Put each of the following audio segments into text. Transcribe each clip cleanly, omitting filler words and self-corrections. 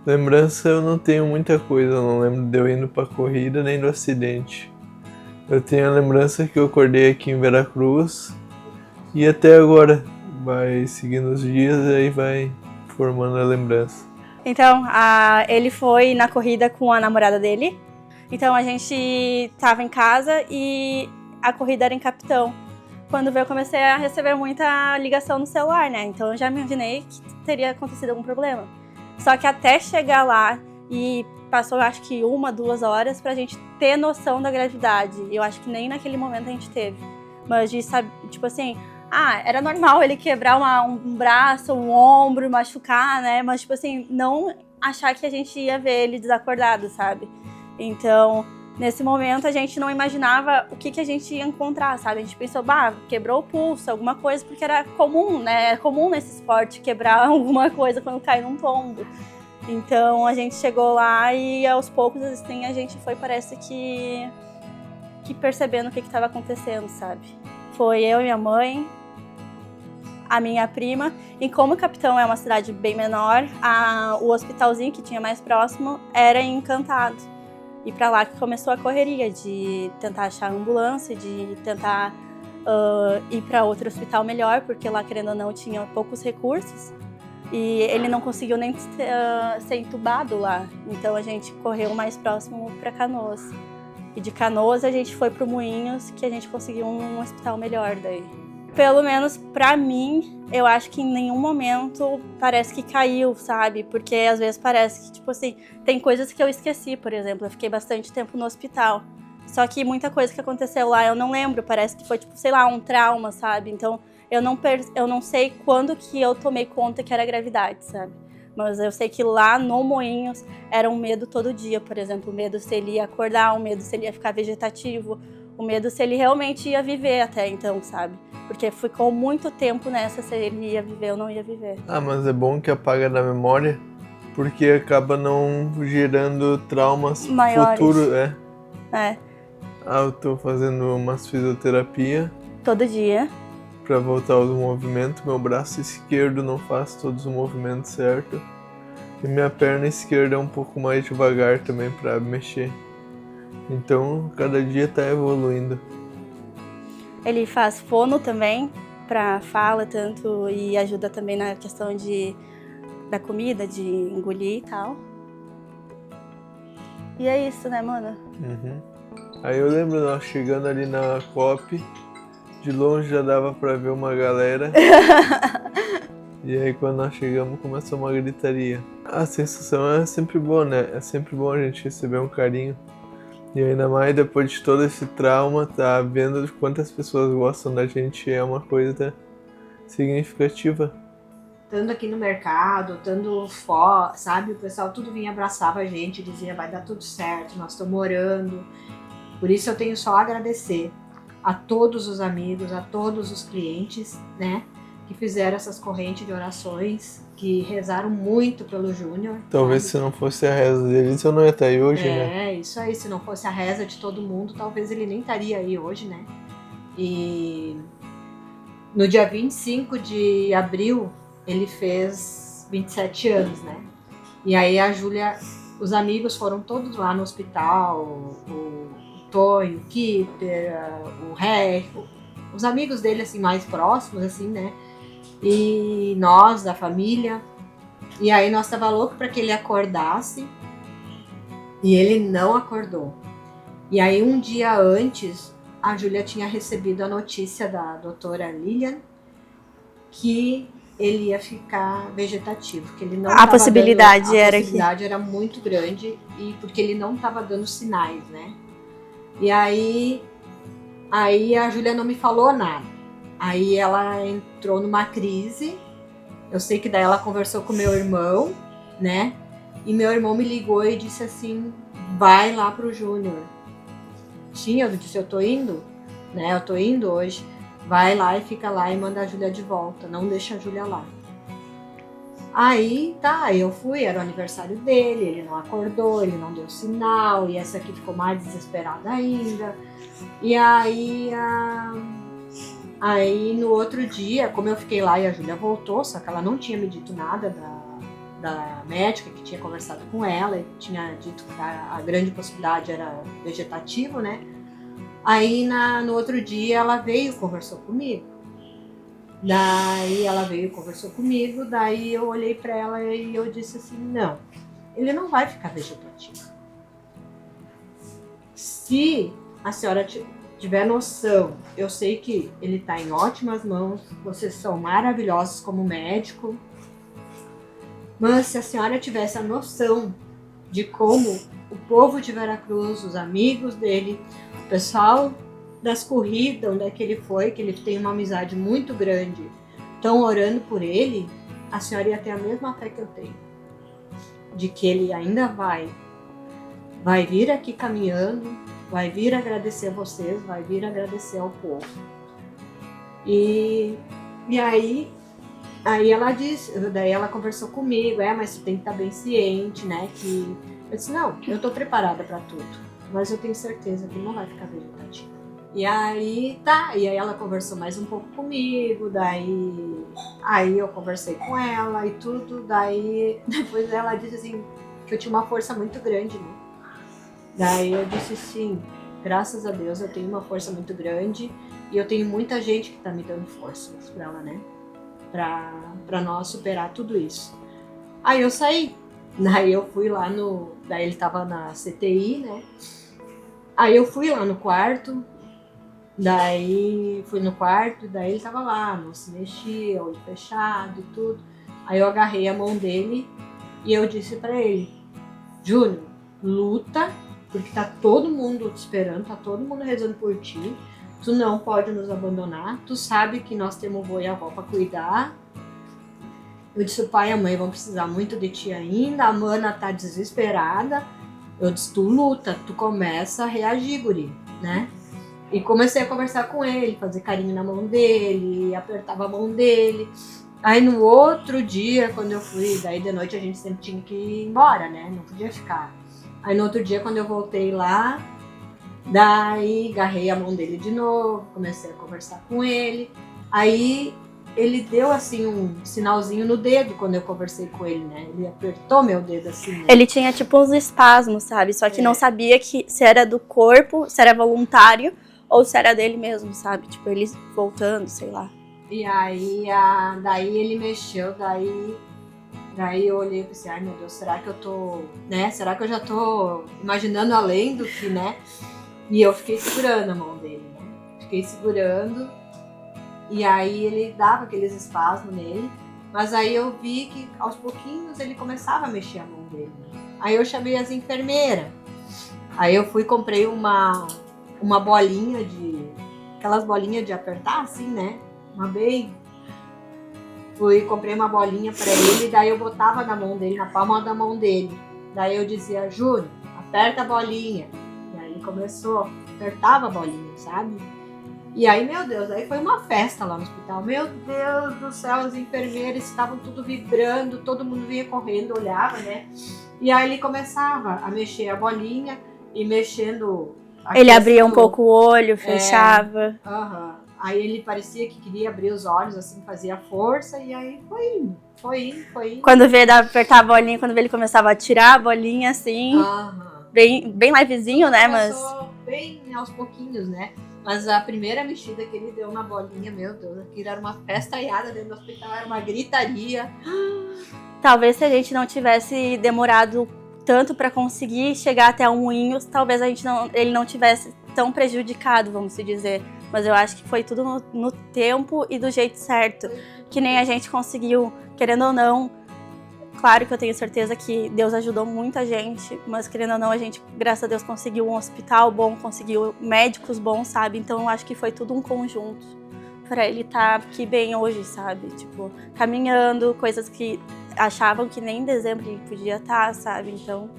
Lembrança eu não tenho muita coisa, eu não lembro de eu indo pra corrida nem do acidente. Eu tenho a lembrança que eu acordei aqui em Veracruz e até agora vai seguindo os dias e aí vai formando a lembrança. Então, ele foi na corrida com a namorada dele. Então a gente tava em casa e a corrida era em Capitão. Quando veio, eu comecei a receber muita ligação no celular, né? Então eu já me imaginei que teria acontecido algum problema. Só que até chegar lá e passou, acho que 1-2 horas pra gente ter noção da gravidade. Eu acho que nem naquele momento a gente teve. Mas de saber, tipo assim, era normal ele quebrar um braço, um ombro, machucar, né? Mas, tipo assim, não achar que a gente ia ver ele desacordado, sabe? Então, nesse momento, a gente não imaginava o que a gente ia encontrar, sabe? A gente pensou, quebrou o pulso, alguma coisa, porque era comum, né? É comum nesse esporte quebrar alguma coisa quando cai num tombo. Então, a gente chegou lá e, aos poucos, assim, a gente foi, parece que percebendo o que estava acontecendo, sabe? Foi eu e minha mãe, a minha prima, e como Capitão é uma cidade bem menor, o hospitalzinho que tinha mais próximo era em Encantado. E para lá que começou a correria de tentar achar ambulância, de tentar ir para outro hospital melhor, porque lá, querendo ou não, tinha poucos recursos. E ele não conseguiu nem ser entubado lá. Então a gente correu mais próximo para Canoas. E de Canoas a gente foi pro Moinhos, que a gente conseguiu um hospital melhor daí. Pelo menos pra mim, eu acho que em nenhum momento parece que caiu, sabe? Porque às vezes parece que, tipo assim, tem coisas que eu esqueci, por exemplo. Eu fiquei bastante tempo no hospital. Só que muita coisa que aconteceu lá eu não lembro. Parece que foi, tipo, sei lá, um trauma, sabe? Então eu não sei quando que eu tomei conta que era gravidade, sabe? Mas eu sei que lá no Moinhos era um medo todo dia, por exemplo, o medo se ele ia acordar, o medo se ele ia ficar vegetativo, o medo se ele realmente ia viver até então, sabe? Porque ficou muito tempo nessa, se ele ia viver ou não ia viver. Mas é bom que apaga da memória, porque acaba não gerando traumas Maiores. futuros, eu tô fazendo umas fisioterapia. Todo dia. Pra voltar aos movimentos, meu braço esquerdo não faz todos os movimentos certo. E minha perna esquerda é um pouco mais devagar também pra mexer. Então, cada dia tá evoluindo. Ele faz fono também, pra fala tanto, e ajuda também na questão da comida, de engolir e tal. E é isso, né, mano? Aí eu lembro nós chegando ali na COP, de longe já dava pra ver uma galera. E aí quando nós chegamos começou uma gritaria. A sensação é sempre boa, né? É sempre bom a gente receber um carinho. E ainda mais depois de todo esse trauma, tá vendo quantas pessoas gostam da gente é uma coisa significativa. Estando aqui no mercado, estando fora, sabe? O pessoal tudo vinha abraçava a gente, dizia vai dar tudo certo, nós estamos orando. Por isso eu tenho só a agradecer a todos os amigos, a todos os clientes, né? Que fizeram essas correntes de orações, que rezaram muito pelo Júnior. Talvez se não fosse a reza deles eu não ia estar aí hoje, né? É, isso aí. Se não fosse a reza de todo mundo, talvez ele nem estaria aí hoje, né? E no dia 25 de abril, ele fez 27 anos, né? E aí a Júlia, os amigos foram todos lá no hospital, o Tonho, o Kipper, o Ré, os amigos dele, assim, mais próximos, assim, né? E nós, da família. E aí nós tava louco para que ele acordasse. E ele não acordou. E aí um dia antes, a Júlia tinha recebido a notícia da doutora Lilian que ele ia ficar vegetativo, que ele não A possibilidade era muito grande e porque ele não estava dando sinais, né? E aí a Júlia não me falou nada. Aí ela entrou numa crise. Eu sei que daí ela conversou com meu irmão, né? E meu irmão me ligou e disse assim, vai lá pro Júnior. Sim, eu disse, eu tô indo, né? Eu tô indo hoje. Vai lá e fica lá e manda a Júlia de volta. Não deixa a Júlia lá. Aí, tá, eu fui, era o aniversário dele, ele não acordou, ele não deu sinal, e essa aqui ficou mais desesperada ainda. E aí no outro dia, como eu fiquei lá e a Júlia voltou, só que ela não tinha me dito nada da médica que tinha conversado com ela e tinha dito que a grande possibilidade era vegetativo, né? Aí no outro dia ela veio e conversou comigo. Daí ela veio e conversou comigo, daí eu olhei para ela e eu disse assim, não, ele não vai ficar vegetativo. Se a senhora tiver noção, eu sei que ele está em ótimas mãos, vocês são maravilhosos como médico, mas se a senhora tivesse a noção de como o povo de Veracruz, os amigos dele, o pessoal das corridas, onde é que ele tem uma amizade muito grande, estão orando por ele, a senhora ia ter a mesma fé que eu tenho, de que ele ainda vai vir aqui caminhando, vai vir agradecer a vocês, vai vir agradecer ao povo. E aí ela disse, daí ela conversou comigo, mas tu tem que estar bem ciente, né, que... Eu disse, não, eu tô preparada para tudo, mas eu tenho certeza que não vai ficar vegetativo. E aí ela conversou mais um pouco comigo, daí eu conversei com ela e tudo, daí depois ela disse assim, que eu tinha uma força muito grande, né? Daí eu disse sim, graças a Deus eu tenho uma força muito grande e eu tenho muita gente que tá me dando forças pra ela, né? Pra nós superar tudo isso. Aí eu saí, daí eu fui lá daí ele tava na CTI, né? Aí eu fui lá no quarto, daí ele tava lá, não se mexia, olho fechado e tudo. Aí eu agarrei a mão dele e eu disse pra ele, Júnior, luta, porque tá todo mundo te esperando, tá todo mundo rezando por ti, tu não pode nos abandonar, tu sabe que nós temos o vô e a avó pra cuidar. Eu disse, o pai e a mãe vão precisar muito de ti ainda, a mana tá desesperada. Eu disse, tu luta, tu começa a reagir, guri, né? E comecei a conversar com ele, fazer carinho na mão dele, apertava a mão dele. Aí no outro dia, quando eu fui, daí de noite a gente sempre tinha que ir embora, né? Não podia ficar. Aí no outro dia, quando eu voltei lá, daí agarrei a mão dele de novo, comecei a conversar com ele. Aí ele deu assim um sinalzinho no dedo quando eu conversei com ele, né? Ele apertou meu dedo assim. Né? Ele tinha tipo uns espasmos, sabe? Só que não sabia se era do corpo, se era voluntário ou se era dele mesmo, sabe? Tipo, ele voltando, sei lá. E aí, daí ele mexeu, daí eu olhei e pensei, ai meu Deus, será que eu tô, né? Será que eu já tô imaginando além do que, né? E eu fiquei segurando a mão dele, né? Fiquei segurando. E aí ele dava aqueles espasmos nele, mas aí eu vi que aos pouquinhos ele começava a mexer a mão dele. Aí eu chamei as enfermeiras. Aí eu fui e comprei uma bolinha aquelas bolinhas de apertar assim, né? Uma bem. Comprei uma bolinha pra ele, daí eu botava na mão dele, na palma da mão dele. Daí eu dizia, Júnior, aperta a bolinha. E aí ele começou, apertava a bolinha, sabe? E aí, meu Deus, aí foi uma festa lá no hospital. Meu Deus do céu, as enfermeiras estavam tudo vibrando, todo mundo vinha correndo, olhava, né? E aí ele começava a mexer a bolinha e mexendo... Ele abria um pouco o olho, fechava. Aí ele parecia que queria abrir os olhos, assim, fazia força e aí foi indo. Quando veio apertar a bolinha, quando ele começava a tirar a bolinha, assim, bem levezinho, né? Começou bem aos pouquinhos, né? Mas a primeira mexida que ele deu na bolinha, meu Deus, aquilo era uma festaiada dentro do hospital, era uma gritaria. Talvez se a gente não tivesse demorado tanto para conseguir chegar até o Moinhos, talvez ele não tivesse tão prejudicado, vamos dizer. Mas eu acho que foi tudo no tempo e do jeito certo. Que nem a gente conseguiu, querendo ou não. Claro que eu tenho certeza que Deus ajudou muita gente, mas querendo ou não, a gente, graças a Deus, conseguiu um hospital bom, conseguiu médicos bons, sabe? Então eu acho que foi tudo um conjunto pra ele estar aqui bem hoje, sabe? Tipo, caminhando, coisas que achavam que nem em dezembro ele podia estar, sabe? Então,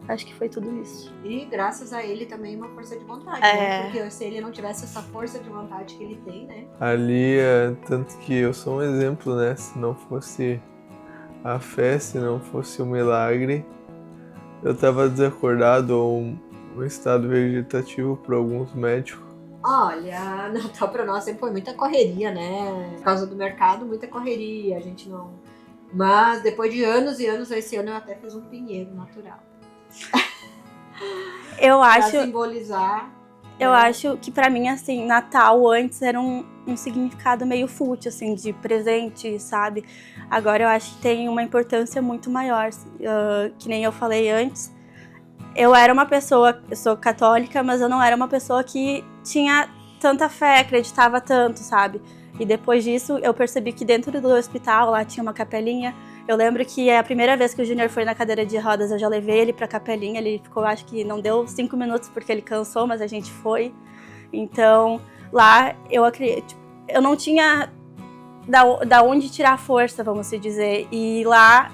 acho que foi tudo isso. E graças a ele também uma força de vontade, né? Porque se ele não tivesse essa força de vontade que ele tem, né? Ali, tanto que eu sou um exemplo, né? Se não fosse a fé, se não fosse o milagre, eu estava desacordado ou um estado vegetativo por alguns médicos. Olha, Natal para nós sempre foi muita correria, né? Por causa do mercado, muita correria. A gente Mas depois de anos e anos, esse ano eu até fiz um pinheiro natural. Eu Pra acho, simbolizar. eu né? acho que pra mim, assim, Natal antes era um significado meio fútil, assim, de presente, sabe? Agora eu acho que tem uma importância muito maior, que nem eu falei antes. Eu era uma pessoa, eu sou católica, mas eu não era uma pessoa que tinha tanta fé, acreditava tanto, sabe? E depois disso, eu percebi que dentro do hospital, lá tinha uma capelinha. Eu lembro que a primeira vez que o Júnior foi na cadeira de rodas, eu já levei ele pra capelinha. Ele ficou, acho que não deu 5 minutos porque ele cansou, mas a gente foi. Então, lá eu não tinha da onde tirar força, vamos se dizer. E lá,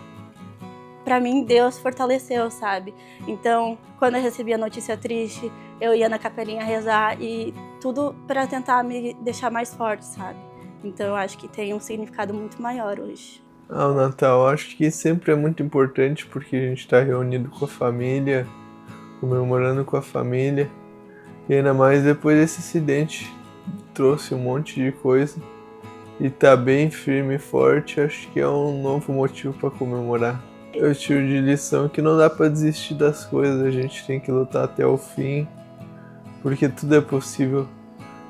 pra mim, Deus fortaleceu, sabe? Então, quando eu recebia notícia triste, eu ia na capelinha rezar e tudo pra tentar me deixar mais forte, sabe? Então, eu acho que tem um significado muito maior hoje. O Natal acho que sempre é muito importante porque a gente está reunido com a família, comemorando com a família. E ainda mais depois desse acidente, trouxe um monte de coisa. E tá bem firme e forte, acho que é um novo motivo para comemorar. Eu tiro de lição que não dá para desistir das coisas, a gente tem que lutar até o fim, porque tudo é possível.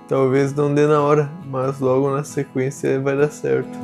Talvez não dê na hora, mas logo na sequência vai dar certo.